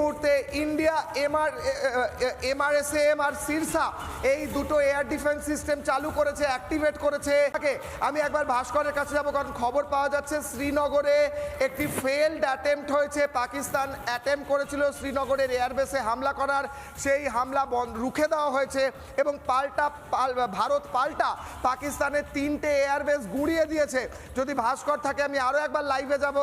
মুহূর্তে ইন্ডিয়া এমআরএসএম আর সিরসা এই দুটো এয়ার ডিফেন্স সিস্টেম চালু করেছে, অ্যাক্টিভেট করেছে। আমি একবার ভাস্করের কাছে যাব, কারণ খবর পাওয়া যাচ্ছে শ্রীনগরে একটি ফেলড অ্যাটেম্পট হয়েছে। পাকিস্তান অ্যাটেম্পট করেছিল শ্রীনগরের এয়ারবেসে হামলা করার, সেই হামলা রুখে দেওয়া হয়েছে এবং ভারত পাল্টা পাকিস্তানের 3টে এয়ারবেস গুঁড়িয়ে দিয়েছে। যদি ভাস্কর থাকে আমি আরও একবার লাইভে যাব।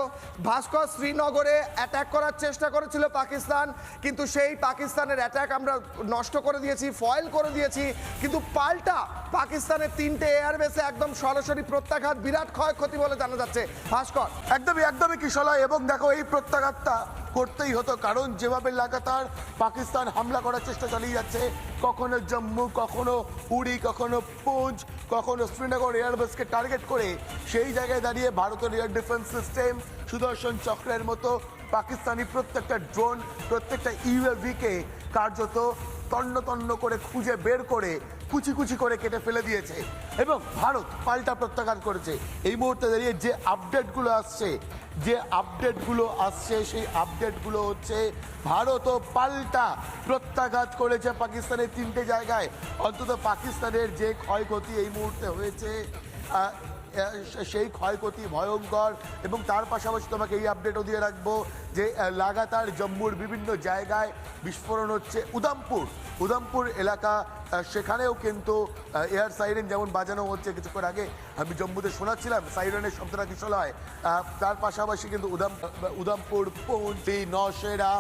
ভাস্কর, শ্রীনগরে অ্যাটাক করার চেষ্টা করেছিল পাকিস্তান, কিন্তু সেই পাকিস্তানের অ্যাটাক আমরা নষ্ট করে দিয়েছি, ফয়েল করে দিয়েছি। কিন্তু পাল্টা পাকিস্তানের 3টে এয়ারবেসে একদম সরাসরি প্রত্যাঘাত, বিরাট ক্ষয়ক্ষতি বলে জানা যাচ্ছে। ভাস্কর, একদমই কিশলয়। এবং দেখো, এই প্রত্যাঘাতটা করতেই হতো, কারণ যেভাবে লাগাতার পাকিস্তান হামলা করার চেষ্টা চালিয়ে যাচ্ছে, কখনো জম্মু, কখনো উড়ি, কখনো পুঞ্চ, কখনো শ্রীনগর এয়ারবেসকে টার্গেট করে সেই জায়গায় দাঁড়িয়ে ভারতের এয়ার ডিফেন্স সিস্টেম সুদর্শন চক্রের মতো পাকিস্তানি প্রত্যেকটা ড্রোন, প্রত্যেকটা ইউএভিকে কার্যত তন্ন করে খুঁজে বের করে কুচি কুচি করে কেটে ফেলে দিয়েছে এবং ভারত পাল্টা প্রত্যাঘাত করেছে। এই মুহূর্তে দাঁড়িয়ে যে আপডেটগুলো আসছে সেই আপডেটগুলো হচ্ছে ভারতও পাল্টা প্রত্যাঘাত করেছে পাকিস্তানের 3টে জায়গায়। অন্তত পাকিস্তানের যে ক্ষয়ক্ষতি এই মুহূর্তে হয়েছে সেই ক্ষয়ক্ষতি ভয়ঙ্কর। এবং তার পাশাপাশি তোমাকে এই আপডেটও দিয়ে রাখবো যে লাগাতার জম্মুর বিভিন্ন জায়গায় বিস্ফোরণ হচ্ছে। উধমপুর এলাকা, সেখানেও কিন্তু এয়ার সাইরেন যেমন বাজানো হচ্ছে, কিছুক্ষণ আগে আমি জম্মুতে শোনাচ্ছিলাম সাইরেনের শব্দটা কিশলয়। তার পাশাপাশি কিন্তু উধমপুর, পুঞ্চ, নওশেরা